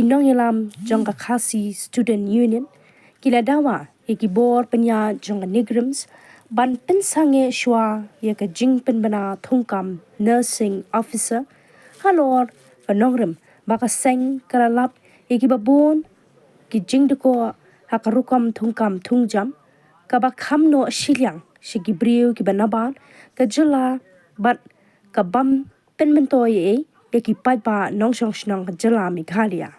nong yalam jong Khasi Student Union kila dawa yaki bor penya jong NEIGRIHMS ban Pynsangeh shwa yaka jing penbana thungkam nursing officer halor panongrim baka seng kalalap yaki babon ki jing deko hakarukam thungkam thungjam kaba khamno shilyang shigi briu ki banaban ka jula bat kabam penmentoy yaki paipa nongshong shnong jala Meghalaya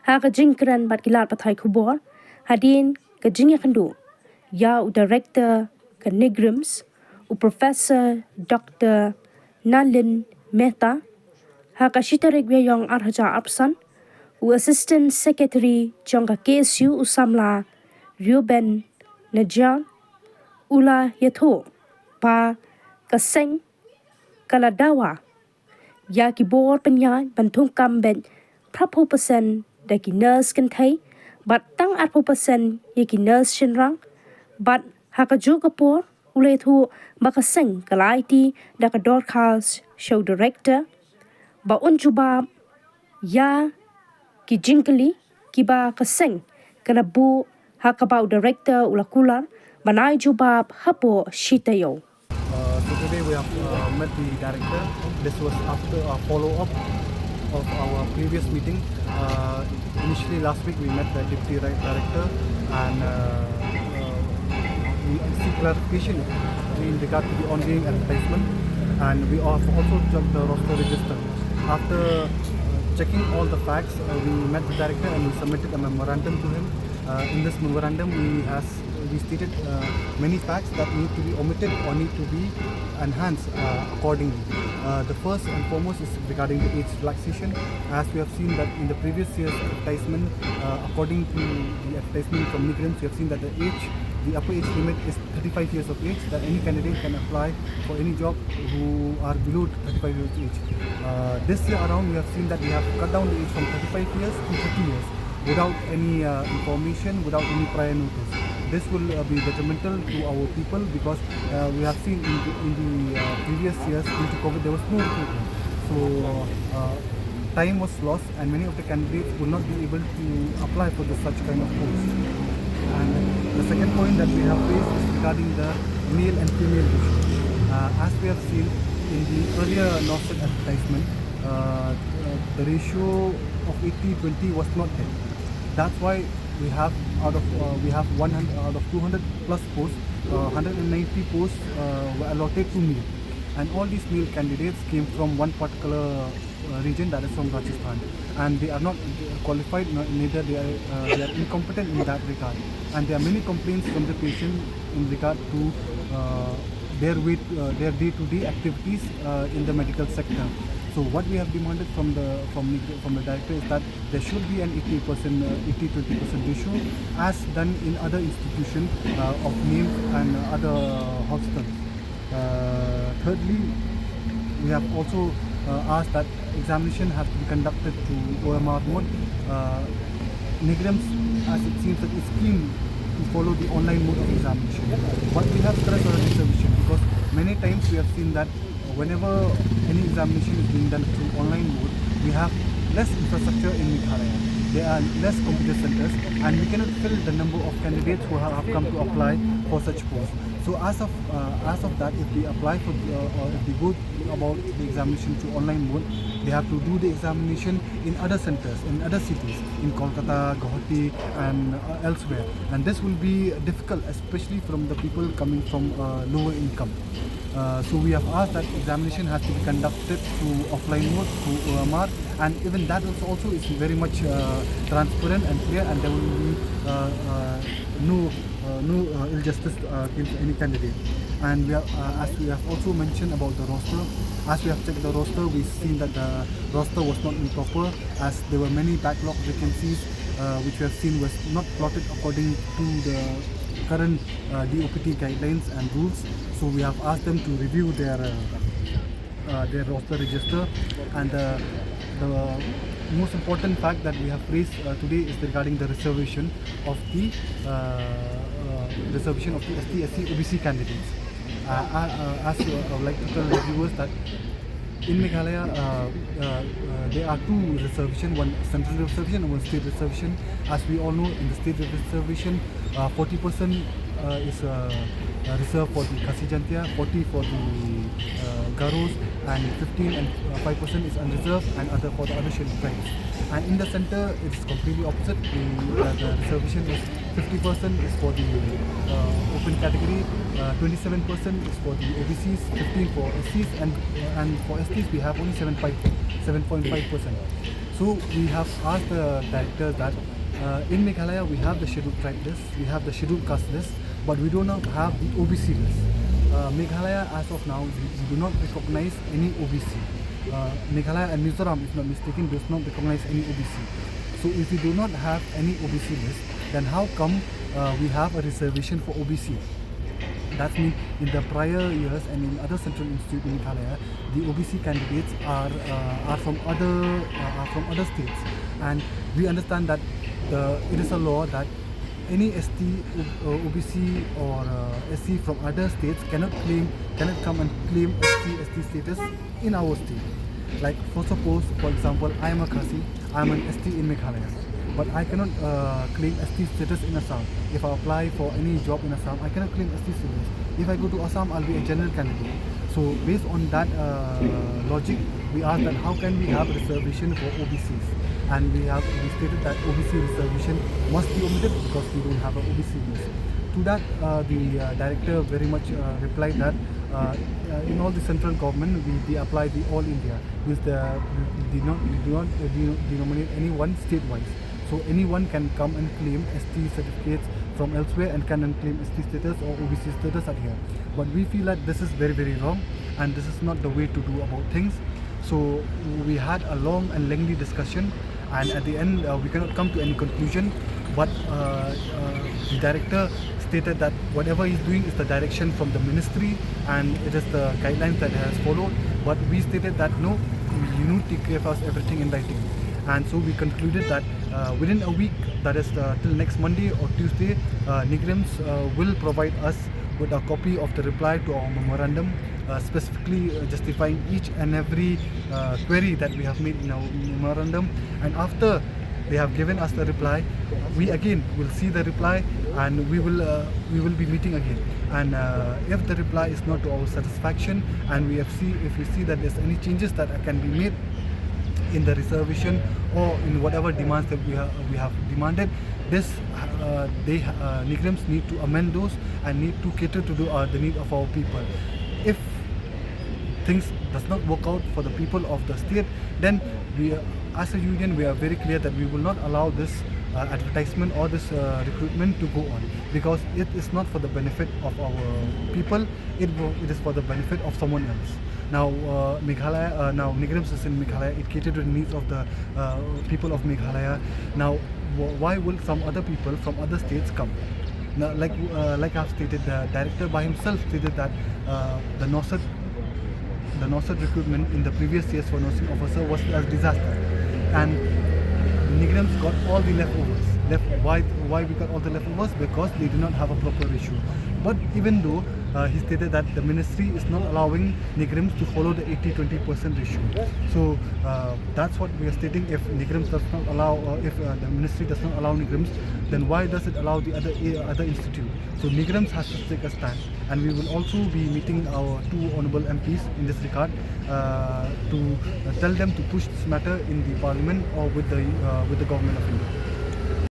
ha ka jingkran bat kilat pathai khubor hadin ka jingya khandu ya director ka NEIGRIHMS u professor Dr. Nalin Mehta ha ka shitarek yong arhaja apsan u assistant secretary jong ka KSU usamla Ruben Najan ula yatho pa ka seng kala dawa ya ki bor penya bantung kamben prapo persen daki nurse kan thai bat tang 8% yaki nurse shinrang bat hakaju kapor ule thu baka seng kalaiti daka dorcas show director ba unjuba ya ki jinkali kiba ka seng kana bu hakabau director ulakular banai jubab hapo shitayo. So today we have met the director. This was after a follow-up of our previous meeting. Initially last week we met the deputy director and we seek clarification in regard to the ongoing advertisement, and we have also checked the roster register. After checking all the facts, we met the director and we submitted a memorandum to him. In this memorandum we stated many facts that need to be omitted or need to be enhanced accordingly. The first and foremost is regarding the age relaxation. As we have seen that in the previous year's advertisement, according to the advertisement from NEIGRIHMS, we have seen that the upper age limit is 35 years of age, that any candidate can apply for any job who are below 35 years of age. This year around we have seen that we have cut down the age from 35 years to 30 years without any information, without any prior notice. This will be detrimental to our people because we have seen in the previous years due to COVID there was no recruitment. So time was lost and many of the candidates would not be able to apply for such kind of posts. And the second point that we have raised is regarding the male and female ratio. As we have seen in the earlier NOSET advertisement, the ratio of 80-20 was not there. That's why we have out of 100 out of 200 plus posts, 190 posts were allotted to male, and all these male candidates came from one particular region, that is from Rajasthan, and they are not qualified, neither they are incompetent in that regard, and there are many complaints from the patient in regard to their day-to-day activities in the medical sector. So what we have demanded from the director is that there should be an 80-20% ratio as done in other institutions of NEIGRIHMS and other hospitals. Thirdly, we have also asked that examination has to be conducted to OMR mode. NEIGRIHMS, as it seems, that is keen to follow the online mode of examination. But we have stressed on reservation because many times we have seen that whenever any examination is being done through online mode, we have less infrastructure in Meghalaya. There are less computer centers and we cannot fill the number of candidates who have come to apply for such posts. So as of that, if we apply for or if we go about the examination through online mode, they have to do the examination in other centers, in other cities, in Kolkata, Guwahati and elsewhere. And this will be difficult, especially from the people coming from lower income. So we have asked that examination has to be conducted through offline mode, through OMR, and even that also is very much transparent and clear, and there will be no injustice against any candidate. And we have, as we have also mentioned about the roster, as we have checked the roster, we've seen that the roster was not improper, as there were many backlog vacancies which we have seen was not plotted according to the current DOPT guidelines and rules. So we have asked them to review their roster register. And the most important fact that we have raised today is regarding the reservation of the ST, SC, OBC candidates. As I would like to tell the viewers that in Meghalaya, there are two reservations, one central reservation and one state reservation. As we all know, in the state reservation, 40% is reserved for the Khasi Jantia, 40 for the Garos, and 15 and 5% is unreserved and other for the other scheduled tribes. And in the center, it is completely opposite. The reservation is 50% is for the open category, 27% is for the OBCs, 15 for SCs, and for STs we have only 7.5%. So we have asked the directors that in Meghalaya we have the scheduled tribe list, we have the scheduled caste list, but we do not have the OBC list. Meghalaya as of now, we do not recognize any OBC. Meghalaya and Mizoram, if not mistaken, does not recognize any OBC. So if we do not have any OBC list, then how come we have a reservation for OBC? That means in the prior years and in other central institute in Meghalaya, the OBC candidates are from other states, and we understand that it is a law that any ST, OBC or SC from other states cannot come and claim ST status in our state. Like for example, I am a Khasi, I am an ST in Meghalaya, but I cannot claim ST status in Assam. If I apply for any job in Assam, I cannot claim ST status. If I go to Assam, I'll be a general candidate. So based on that logic, we asked that how can we have a reservation for OBCs? And we stated that OBC reservation must be omitted because we don't have an OBC list. To that, the director very much replied that in all the central government, we apply the all India, means we do not denominate anyone state-wise. So anyone can come and claim ST certificates from elsewhere and can claim ST status or OBC status at here. But we feel that this is very, very wrong, and this is not the way to do about things. So we had a long and lengthy discussion, and at the end we cannot come to any conclusion. But the director stated that whatever he's doing is the direction from the ministry and it is the guidelines that he has followed. But we stated that no, you need to give us everything in writing. And so we concluded that within a week, that is till next Monday or Tuesday, NEIGRIHMS will provide us with a copy of the reply to our memorandum, specifically justifying each and every query that we have made in our memorandum. And after they have given us the reply, we again will see the reply, and we will be meeting again. And if the reply is not to our satisfaction, and if we see that there's any changes that can be made in the reservation or in whatever demands that we have demanded, NEIGRIHMS need to amend those and need to cater to the need of our people. If things does not work out for the people of the state, then we, as a union, we are very clear that we will not allow this advertisement or this recruitment to go on, because it is not for the benefit of our people, it is for the benefit of someone else. Now Meghalaya, now NEIGRIHMS is in Meghalaya, it catered to the needs of the people of Meghalaya. Now why will some other people from other states come? Now, like I've stated, the director by himself stated that the NOSAD recruitment in the previous years for nursing officer was a disaster, and NEIGRIHMS got all the leftovers. Why we got all the leftovers? Because they do not have a proper ratio. But even though he stated that the ministry is not allowing NEIGRIHMS to follow the 80-20% ratio. So that's what we are stating. If NEIGRIHMS does not allow, or if the ministry does not allow NEIGRIHMS, then why does it allow the other institute? So NEIGRIHMS has to take a stand, and we will also be meeting our two honourable MPs in this regard to tell them to push this matter in the parliament or with the government of India.